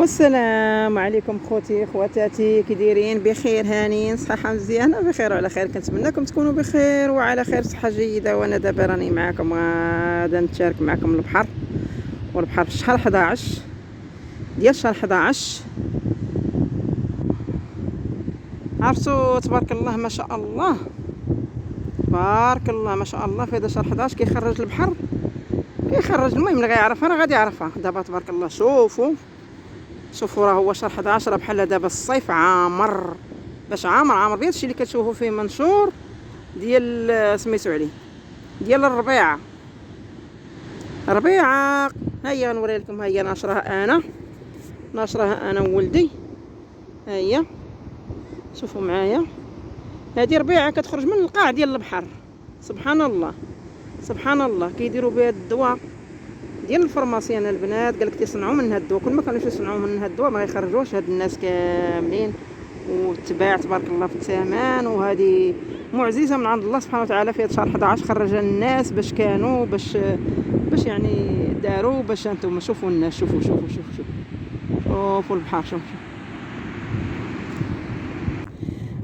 والسلام عليكم خوتي خواتاتي، كي دايرين؟ بخير، هانيين، صحه مزيانه، بخير وعلى خير. كنتمنىكم تكونوا بخير وعلى خير، صحه جيده. وانا دابا راني معكم غادا نتشارك معكم البحر، والبحر في شهر 11 ديال شهر 11. عرفتوا تبارك الله ما شاء الله، تبارك الله ما شاء الله، في هذا شهر 11 كيخرج البحر، كيخرج. المهم اللي غيعرفها راه غادي يعرفها دابا. تبارك الله، شوفوا راه هو شهر 11، راه بحال دابا الصيف عامر، باش عامر بهذا الشيء اللي كتشوفوا فيه منشور ديال سميتو عليه ديال الربيعه. ها هي نوري لكم، ها هي ناشرها انا وولدي. ها هي شوفوا معايا، هذه ربيعه كتخرج من القاع ديال البحر. سبحان الله سبحان الله. كيديروا بها الدواء ديال الفرماسيين البنات، قالك تيصنعوا منها الدواء. كل ما كانوا يصنعوا منها الدواء ما يخرجوش هاد الناس كاملين، وتباع تبارك الله في الثمن. وهذه معجزه من عند الله سبحانه وتعالى. في شهر 11 خرج الناس باش كانوا باش يعني داروا باش انتم شوفوا الناس. شوفوا البحر، شوفوا.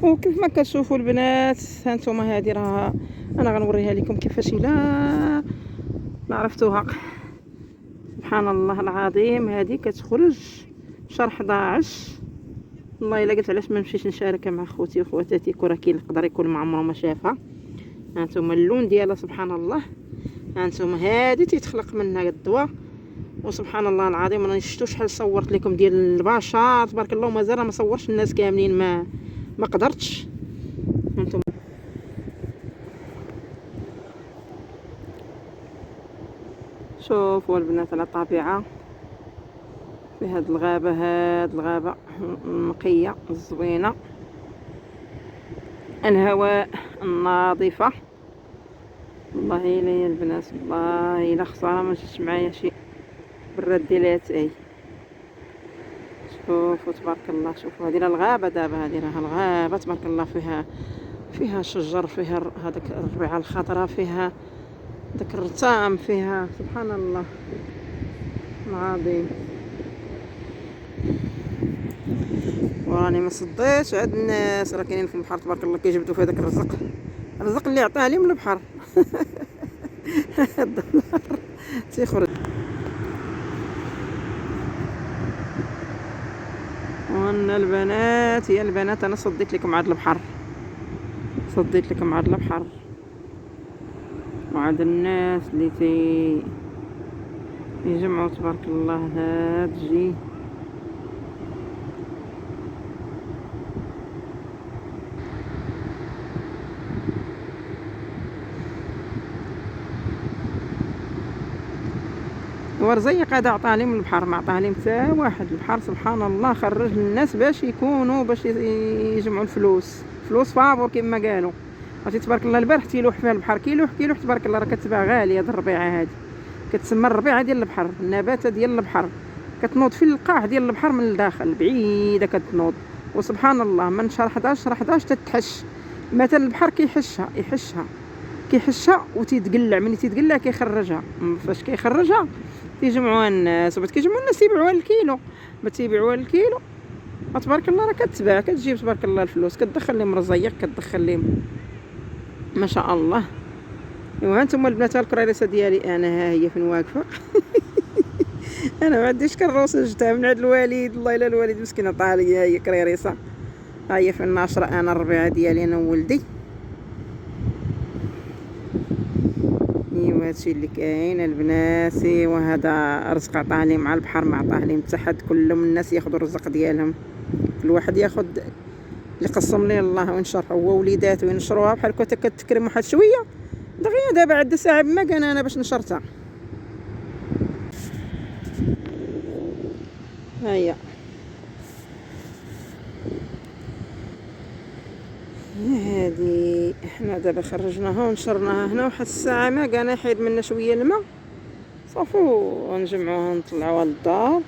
وكيف ما كتشوفوا البنات هانتوما، هذه راه انا غنوريها لكم كيفاش الا ما عرفتوها. سبحان الله العظيم، هذه كتخرج شهر 11. والله الا قلت علاش ما نمشيش نشاركها مع خوتي وخواتاتي، كره كي يقدر يكون ما عمره ما شافها. هانتوما اللون ديالها سبحان الله. هانتوما هذه تيتخلق منها الدواء. وسبحان الله العظيم، انا شفتو شحال صورت لكم ديال البشر تبارك الله، ومازال ما صورش الناس كاملين، ما قدرتش. هانتوما شوفوا البنات على الطبيعه في هاد الغابه النقيه الزوينه، الهواء النظيفه. والله الا يا البنات، والله الا خساره ما جاتش معايا شي براد ديال اتاي. شوفوا تبارك الله، شوفوا هذه الغابه دابا، هذه راه الغابه تبارك الله، فيها شجر، فيها هذاك الربيعه الخضراء، فيها داك الرتام، فيها سبحان الله العظيم. وراني ما صديتش عاد الناس راه كاينين في البحر تبارك الله كيجبدوا في هذاك الرزق اللي عطاه لهم البحر. الدولار تيخرج. وانا البنات، يا البنات انا صديت لكم عاد البحر، وعاد الناس اللي يجمعوا تبارك الله هاد جي. ورزيق هذا عطاه لهم البحر، ما عطاه لهم حتى واحد. البحر سبحان الله خرج الناس باش يجمعوا الفلوس فابور كما قالوا. عرفتي تبارك الله البارح تيلوح فيها البحر، كيلوح تبارك الله، راه كتباع غاليه هاد الربيعه هذه. كتسمى الربيعه ديال البحر، النباتة ديال البحر، كتنوض في القاع ديال البحر من الداخل بعيده كتنوض. وسبحان الله من شهر 11 تتحش. مثلا البحر كيحشها وتيتقلع، من تيتقلع كيخرجها. فاش كيخرجها تيجمعوها الناس، وبعد كيجمعوا الناس تيبيعوها الكيلو. ما تيبيعوها الكيلو تبارك الله راه كتباع، كتجيب تبارك الله الفلوس، كتدخل لهم رزيق، كتدخل لهم ما شاء الله. ايوا هانتوما البنات الكريريسه ديالي انا، ها هي فين واقفه. انا ما عنديش كروسه، جبتها من عند الوالد. الله الا الوالد مسكين عطاها لي. ها هي كريريسه، ها هي فين ناشره انا الربيعه ديالي انا وولدي. ايوا هادشي اللي كاين البنات. وهذا رزق عطاه لي مع البحر، ما عطاه لي حتى حد. كلهم الناس ياخذوا الرزق ديالهم، كل واحد ياخذ اللي قسم ليه الله وينشر هو وليداته، وينشروها بحال كنت كتكرم واحد شويه دغيا. دابا عاد ساعه ما كان انا باش نشرتها. هيا هادي احنا دابا خرجناها ونشرناها هنا، واحد الساعه ما كان يحيد منا شويه الماء صافي، ونجمعوها نطلعوها للدار.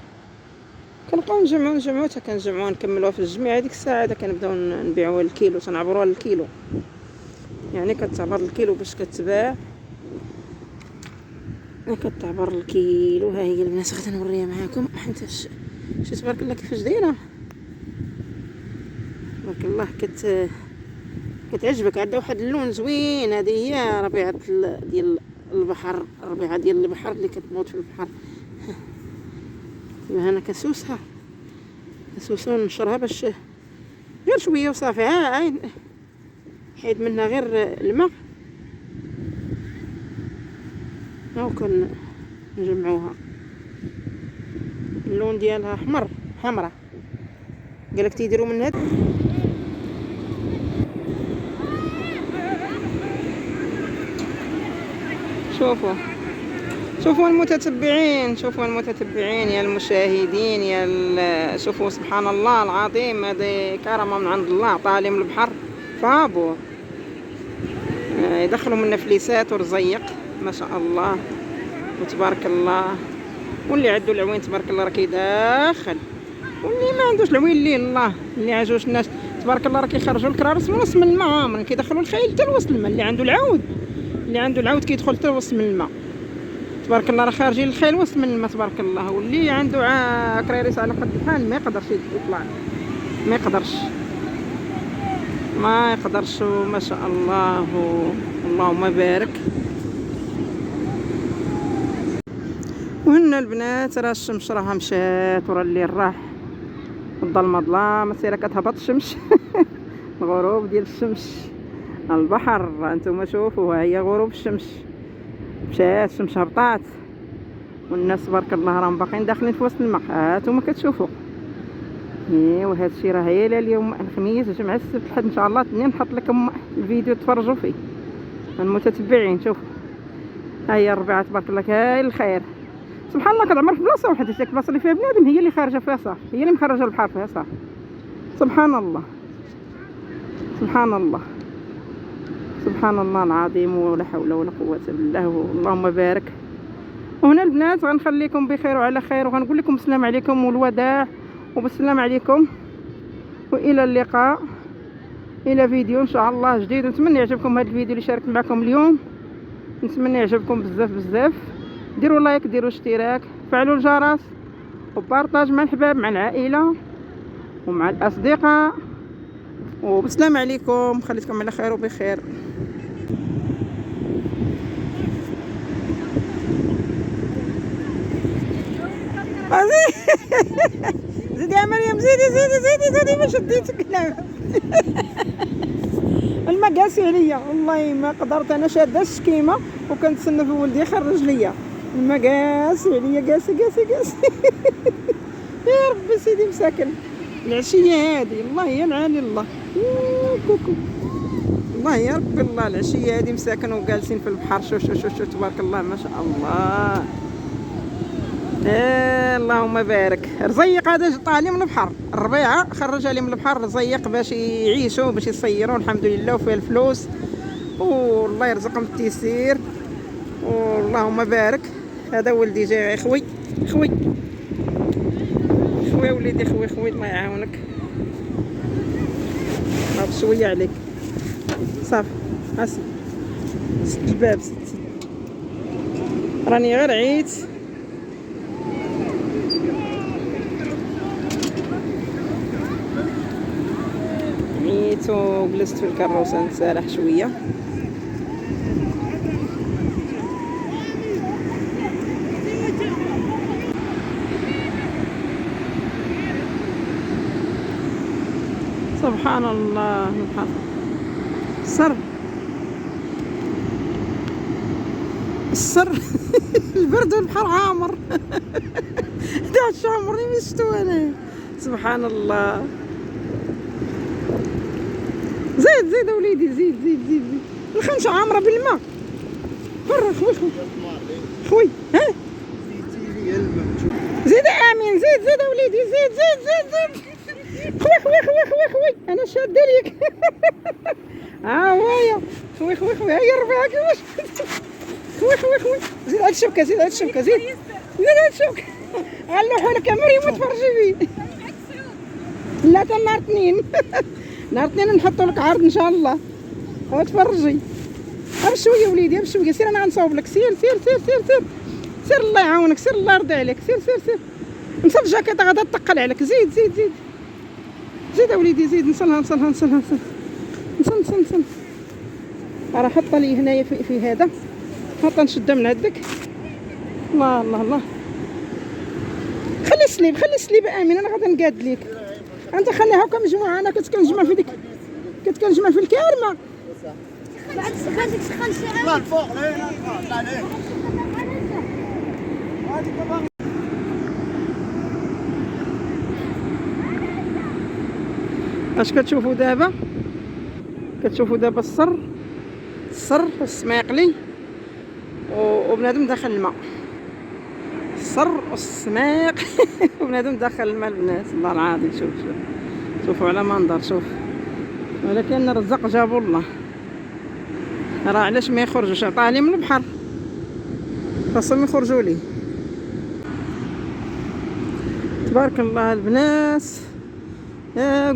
كنبقاو نجمعو حتى كنجمعوها نكملوها في الجميع. هذيك الساعه عاد كنبداو نبيعوها الكيلو، تنعبروها الكيلو، يعني كتعبر الكيلو باش كتباع، كتعبر الكيلو. ها هي البنات غادي نوريها معاكم حيت شي تبارك الله كيفاش دايره، تبارك الله كتعجبك. عندها واحد اللون زوين. هذه هي ربيعه ديال البحر، الربيعه ديال البحر اللي كتنوض في البحر. انا كسوسها ونشرها باش غير شويه وصافي. عاد حيد منها غير الماء هاو نجمعوها. اللون ديالها حمرا. قالك تيديروا من هاد. شوفوا المتتبعين يا المشاهدين شوفوا سبحان الله العظيم. هذه كرمه من عند الله، عطاها من البحر فابور يدخلوا من فليسات ورزيق ما شاء الله وتبارك الله. واللي عنده العوين تبارك الله راه كيدخل، واللي ما عندوش العوين اللي عاجوش الناس تبارك الله راه كيخرجوا الكرارس من وسط من الماء، من كيدخلوا الخيل حتى لوسط الماء. اللي عنده العود كيدخل حتى لوسط من الماء تبارك الله، راه خارجين الخيل وسط من الماء تبارك الله. واللي عنده كراريس على قد الحال ما يقدرش يطلع، ما يقدرش ما شاء الله. اللهم بارك. وهنا البنات راه الشمس راها مشات ورا الليل راح، الظلمه ظلام، سيره كتهبط الشمس الغروب ديال الشمس على البحر. انتم شوفوا ها هي غروب الشمس، مشات الشمس هبطات والناس تبارك الله راهم باقيين داخلين في وسط الماء. هانتوما كتشوفوا. وهذا الشيء راه هي اليوم الخميس الجمعه السبت الحد ان شاء الله الاثنين نحط لكم الفيديو تفرجوا فيه المتتبعين. شوفوا ها هي الربيعه تبارك الله كاين الخير. سبحان الله كتعمر في بلاصه وحده، ديك البلاصه اللي فيها بنادم هي اللي خارجه فيها صح، هي اللي مخرجه البحر فيها صح. سبحان الله العظيم، ولا حول ولا قوه الا بالله. اللهم بارك. وهنا البنات غنخليكم بخير وعلى خير، وغنقول لكم السلام عليكم والوداع وبالسلام عليكم، والى اللقاء الى فيديو ان شاء الله جديد. ونتمنى يعجبكم هذا الفيديو اللي شاركت معكم اليوم، نتمنى يعجبكم بزاف. ديروا لايك، ديروا اشتراك، فعلوا الجرس، وبارطاج مع الحباب مع العائله ومع الاصدقاء. وبالسلام عليكم، خليتكم على خير وبخير. زيدي يا مريم، زيدي ما شديتك. الماء قاسي عليا والله ما قدرت. انا شاده الشكيمه وكنتسنى في ولدي يخرج ليا. الماء قاسي عليا، قاسي يا ربي سيدي مساكن. العشيه هذه الله يا العالي، الله كوكو الله يا ربي، الله العشيه هذه مساكن وجالسين في البحر. شو تبارك الله ما شاء الله. اللهم بارك. رزيق هذا طالع من البحر، الربيعه خرجها لي من البحر رزيق باش يعيشوا باش يصيروا الحمد لله، وفيه الفلوس والله يرزقهم التيسير. واللهم بارك. هذا ولدي جاي خوي وليدي، خوي الله يعاونك. هاك شويه عليك صافي. سد الباب، راني غير عيت. وجلست في الكروسه نسرح شويه. سبحان الله السر البرد والبحر عامر. دا عمرني ما شفتو انا. سبحان الله. زيد وليدي، زيد الخنشة عامرة بالماء. برا خوي ها زيد امين، زيد وليدي، زيد خوي انا شاده ليك. ها هويا خوي هيا الربيعه كيفاش. خوي زيد هاد الشبكه، زيد هاد الشبكه. غنلوحو لك يا مريم وتفرجي فيه. لا تا نهار اثنين نحطو لك عرض ان شاء الله وتفرجي. بشويه وليدي بشويه، سير انا غنصاوب لك. سير الله يعاونك، سير الله يرضي عليك. سير انت في الجاكيطه غادا تقل عليك. زيد زيد زيد زيد اوليدي زيد. نصلها نصلها نصلها نصل نصل نصل. راه حط لي هنايا في هذا، حط نشدها من عندك. الله الله الله. خلي السليب خلي السليب امين، انا غادا نقاد ليك. انت خليها هكا مجموعه، انا كنت كنجمع في ديك، كنت كنجمع في الكارمه. بعد خليك تسخن شي طلع الفوق لهنا طلع لهنا. اش كتشوفوا دابا؟ كتشوفوا دابا الصر والسماقلي وبنادم داخل الماء. الصر والسماق وبنادم داخل الماء البنات. الله العظيم. شوف شوف شوفوا على منظر. شوف ولكن الرزق جابوا الله. راه علاش ما يخرجوش؟ عطاه لي من البحر، خاصهم يخرجوا لي. تبارك الله البنات.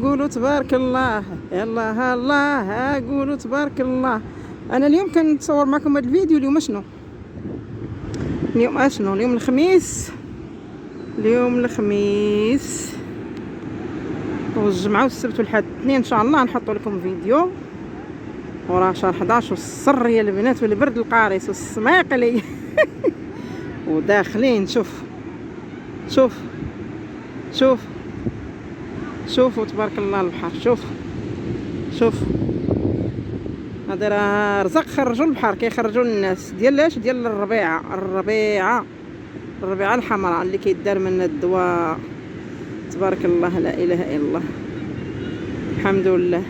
قولوا تبارك الله. يلا الله قولوا تبارك الله. انا اليوم كنتصور معكم هذا الفيديو. اليوم شنو؟ اليوم اشنو؟ اليوم الخميس. اليوم الخميس والجمعه والسبت والحد الاثنين ان شاء الله نحط لكم فيديو. وراه شهر 11 والصر يا البنات والبرد القارس والسماقلي وداخلين. شوف شوف شوف شوفوا تبارك الله البحر. شوف شوف هذا راه رزق خرجوا البحر كيخرجوا الناس ديال اش؟ ديال الربيعه الحمراء اللي كيدار منها الدواء. تبارك الله لا اله الا الله. الحمد لله.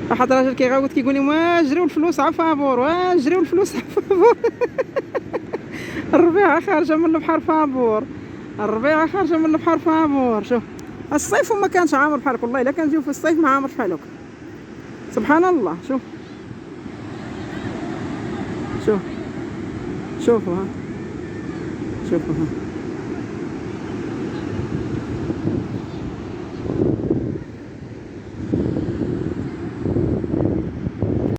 واحد الراجل كيغاوت كيقول لي واجريو الفلوس عفابور واجريو الفلوس عفابور الربيعه خارجه من البحر فابور. الربيعه خارجه من البحر فابور. شوف الصيف وما كانش عامر بحالك. والله الا كنجيو في الصيف ما عامر بحالك. سبحان الله. شوف شوف شوفوا ها شوفوا ها.